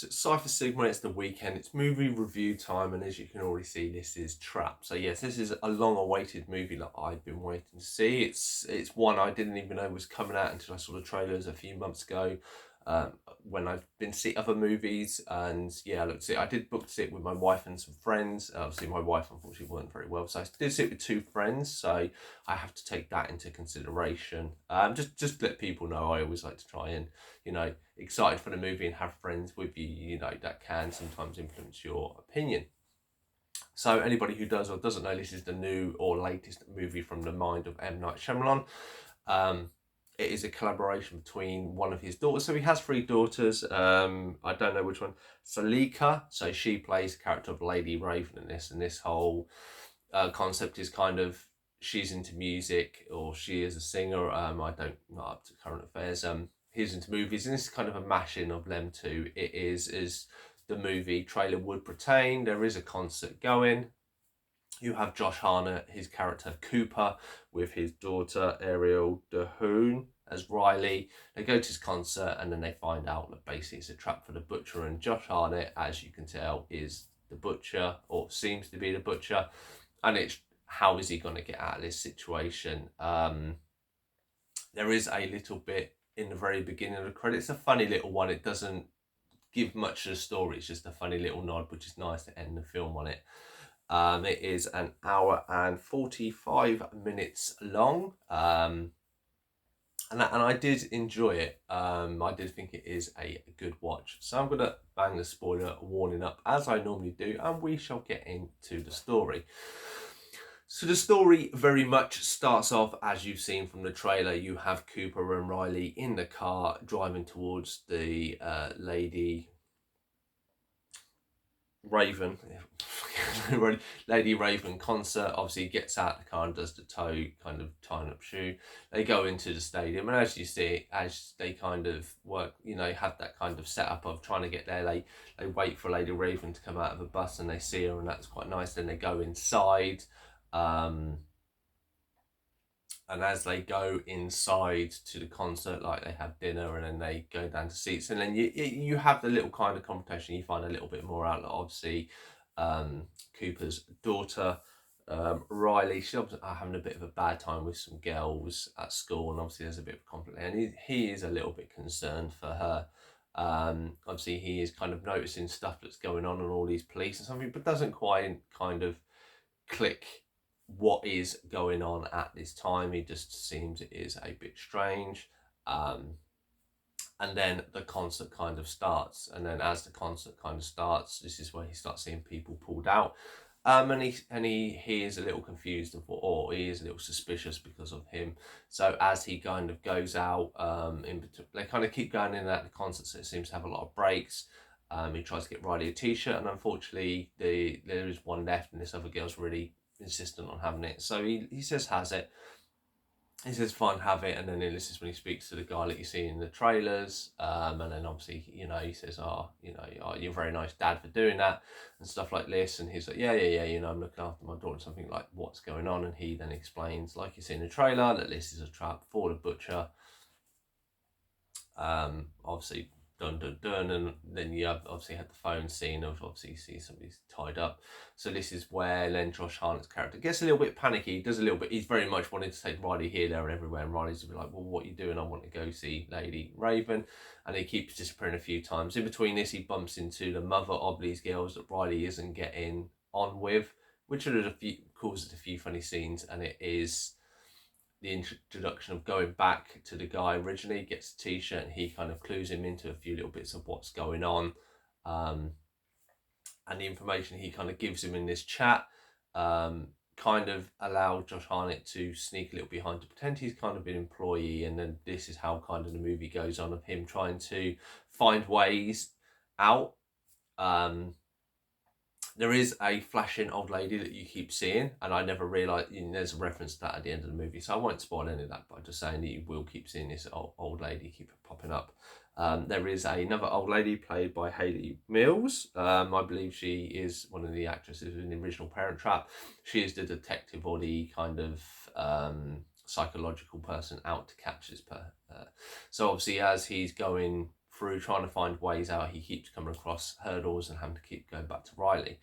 folks, it's Cypher Sigma, it's the weekend, it's movie review time, and as you can already see, this is Trap. So yes, this is a long-awaited movie that I've been waiting to see. It's one I didn't even know was coming out until I saw the trailers a few months ago, when I've been to see other movies, and yeah, look, see, I did book to see it with my wife and some friends. Obviously, my wife unfortunately weren't very well, so I did see it with two friends, so I have to take that into consideration. Just to let people know, I always like to try and, excited for the movie and have friends with you, that can sometimes influence your opinion. So anybody who does or doesn't know, this is the new or latest movie from the mind of M. Night Shyamalan. It is a collaboration between one of his daughters. So he has three daughters. I don't know which one. Salika. So she plays the character of Lady Raven in this. And this whole concept is kind of, she's into music, or she is a singer. I don't, not up to current affairs. He's into movies, and this is kind of a mashing of them two. It is as the movie trailer would pertain. There is a concert going. You have Josh Hartnett, his character Cooper, with his daughter Ariel DeHoon as Riley. They go to his concert, and then they find out that basically it's a trap for the butcher, and Josh Hartnett, as you can tell, is the butcher, or seems to be the butcher, and it's how is he going to get out of this situation. There is a little bit in the very beginning of the credits, a funny little one. It doesn't give much of the story, it's just a funny little nod, which is nice to end the film on it. It is an hour and 45 minutes long, and I did enjoy it. I did think it is a good watch. So I'm going to bang the spoiler warning up as I normally do, and we shall get into the story. So the story very much starts off as you've seen from the trailer. You have Cooper and Riley in the car driving towards the Lady Raven concert. Obviously gets out of the car and does the toe kind of tying up shoe. They go into the stadium, and as you see, as they kind of work, have that kind of setup of trying to get there, they wait for Lady Raven to come out of a bus, and they see her, and that's quite nice. Then they go inside, and as they go inside to the concert, like, they have dinner, and then they go down to seats, and then you have the little kind of confrontation. You find a little bit more out. Obviously, Cooper's daughter, Riley, she's having a bit of a bad time with some girls at school, and obviously there's a bit of conflict, and he is a little bit concerned for her. Obviously he is kind of noticing stuff that's going on all these police and something, but doesn't quite kind of click what is going on at this time. He just seems it is a bit strange. And then the concert kind of starts, and then as the concert kind of starts, this is where he starts seeing people pulled out, and he is a little confused or he is a little suspicious because of him. So as he kind of goes out, they kind of keep going in and out of the concert, so it seems to have a lot of breaks. He tries to get Riley a t-shirt, and unfortunately there is one left, and this other girl's really insistent on having it, so he says has it. He says fine, have it, and then this is when he speaks to the guy that you see in the trailers, and then obviously he says, you're a very nice dad for doing that and stuff like this, and he's like, yeah, I'm looking after my daughter, something like, what's going on? And he then explains, like you see in the trailer, that this is a trap for the butcher. Obviously, dun dun dun, and then you have obviously had the phone scene of, obviously you see somebody's tied up. So this is where then Josh Hartnett's character gets a little bit panicky. He does a little bit, he's very much wanting to take Riley here, there and everywhere, and Riley's like, well, what are you doing? I want to go see Lady Raven. And he keeps disappearing a few times. In between this, he bumps into the mother of these girls that Riley isn't getting on with, which causes a few funny scenes, and it is the introduction of going back to the guy originally, gets a t-shirt, and he kind of clues him into a few little bits of what's going on, and the information he kind of gives him in this chat kind of allows Josh Hartnett to sneak a little behind to pretend he's kind of an employee, and then this is how kind of the movie goes on, of him trying to find ways out. There is a flashing old lady that you keep seeing, and I never realised, there's a reference to that at the end of the movie, so I won't spoil any of that, but I'm just saying that you will keep seeing this old lady keep popping up. There is another old lady played by Hayley Mills. I believe she is one of the actresses in the original Parent Trap. She is the detective, or the kind of psychological person out to catch this. So obviously, as he's going through trying to find ways out, he keeps coming across hurdles and having to keep going back to Riley.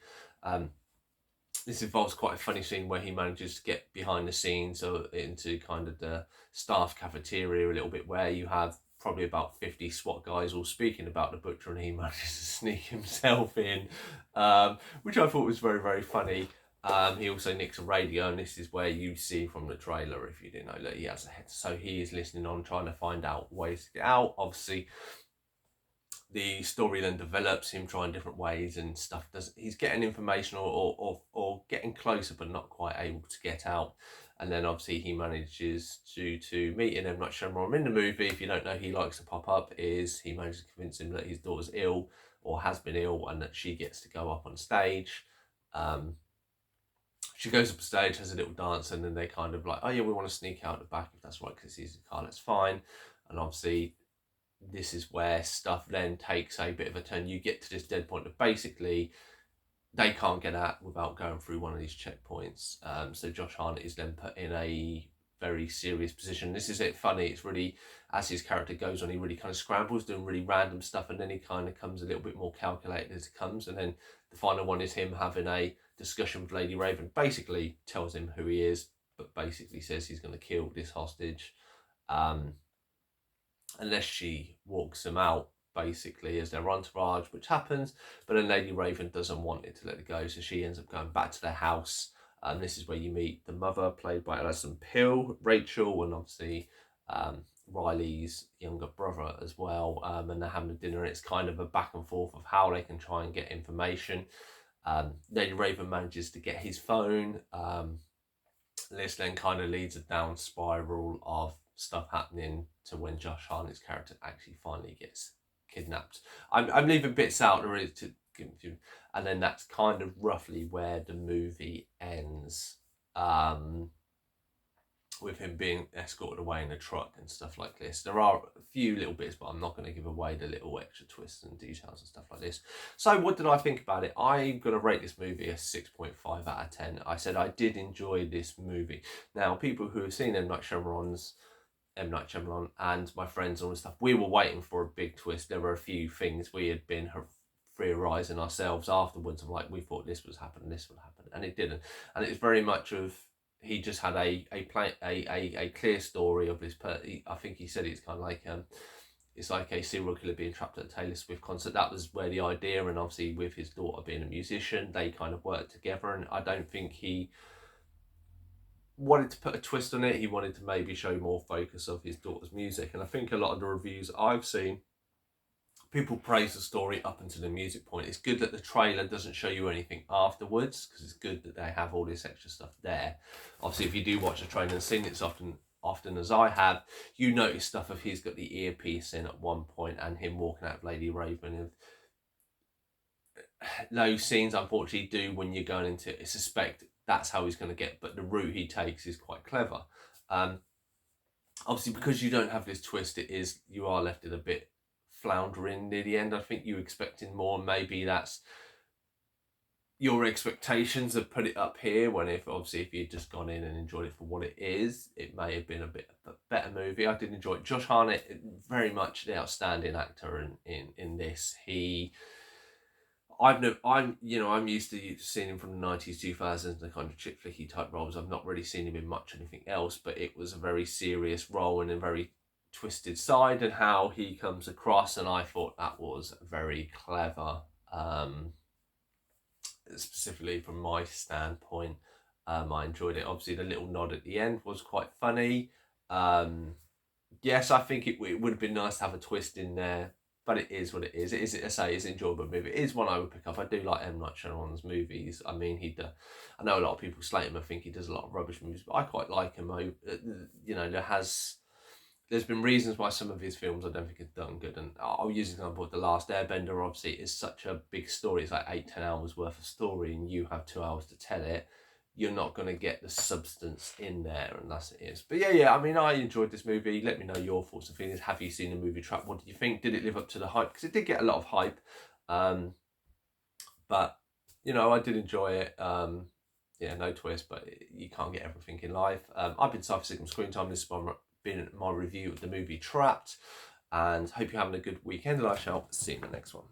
This involves quite a funny scene where he manages to get behind the scenes or into kind of the staff cafeteria a little bit, where you have probably about 50 SWAT guys all speaking about the butcher, and he manages to sneak himself in, which I thought was very, very funny. He also nicks a radio, and this is where you see from the trailer, if you didn't know, that he has a head. So he is listening on, trying to find out ways to get out. Obviously, the story then develops, him trying different ways and stuff. He's getting information or getting closer, but not quite able to get out. And then obviously he manages to meet in M. Night Shyamalan in the movie. If you don't know, he likes to pop up. He manages to convince him that his daughter's ill or has been ill, and that she gets to go up on stage. She goes up stage, has a little dance, and then they kind of like, oh yeah, we want to sneak out the back if that's right, because he's a car, that's fine. And obviously this is where stuff then takes a bit of a turn. You get to this dead point of basically they can't get out without going through one of these checkpoints. So Josh Hartnett is then put in a very serious position. This is it funny. It's really, as his character goes on, he really kind of scrambles, doing really random stuff, and then he kind of comes a little bit more calculated as it comes. And then the final one is him having a discussion with Lady Raven. Basically tells him who he is, but basically says he's going to kill this hostage. Unless she walks him out, basically, as their entourage, which happens. But then Lady Raven doesn't want it to let it go, so she ends up going back to their house. And this is where you meet the mother, played by Alison Pill, Rachel, and obviously Riley's younger brother as well. And they're having a dinner, and it's kind of a back and forth of how they can try and get information. Lady Raven manages to get his phone. This then kind of leads a down spiral of stuff happening to when Josh Hartnett's character actually finally gets kidnapped. I'm leaving bits out really to give you, and then that's kind of roughly where the movie ends, with him being escorted away in a truck and stuff like this. There are a few little bits, but I'm not going to give away the little extra twists and details and stuff like this. So what did I think about it? I'm going to rate this movie a 6.5 out of 10. I said I did enjoy this movie. Now, people who have seen M. Night Shyamalan and my friends and all this stuff, we were waiting for a big twist. There were a few things we had been theorising ourselves afterwards. I'm like, we thought this was happening, this would happen, and it didn't. And it's very much of, he just had a clear story of this. I think he said it's kind of like it's like a serial killer being trapped at a Taylor Swift concert. That was where the idea, and obviously with his daughter being a musician, they kind of worked together. And I don't think he wanted to put a twist on it. He wanted to maybe show more focus of his daughter's music. And I think a lot of the reviews I've seen, people praise the story up until the music point. It's good that the trailer doesn't show you anything afterwards, because it's good that they have all this extra stuff there. Obviously, if you do watch the trailer and seen it often as I have, you notice stuff of he's got the earpiece in at one point and him walking out of Lady Raven. And those scenes, unfortunately, do, when you're going into it, I suspect that's how he's going to get, but the route he takes is quite clever. Obviously, because you don't have this twist, you are left in a bit floundering near the end. I think you're expecting more. Maybe that's your expectations have put it up here, when if you'd just gone in and enjoyed it for what it is, it may have been a bit of a better movie. I did enjoy it. Josh Hartnett, very much the outstanding actor in this. I'm used to seeing him from the 90s, 2000s, the kind of chick flicky type roles. I've not really seen him in much anything else, but it was a very serious role and a very twisted side, and how he comes across, and I thought that was very clever, specifically from my standpoint. I enjoyed it. Obviously, the little nod at the end was quite funny. Yes, I think it would have been nice to have a twist in there, but it is what it is. It is, I say, it's an enjoyable movie. It is one I would pick up. I do like M. Night Shyamalan's movies. I mean, I know a lot of people slate him. I think he does a lot of rubbish movies, but I quite like him. There's been reasons why some of his films I don't think have done good. And I'll use an example of The Last Airbender. Obviously, it's such a big story. It's like 8-10 hours worth of story, and you have 2 hours to tell it. You're not going to get the substance in there, and that's it is. But yeah, I mean, I enjoyed this movie. Let me know your thoughts and feelings. Have you seen the movie Trap? What did you think? Did it live up to the hype? Because it did get a lot of hype. But, I did enjoy it. No twist, but you can't get everything in life. I've been Cypher Sigma Screen Time. This has been my review of the movie Trapped. and hope you're having a good weekend, and I shall see you in the next one.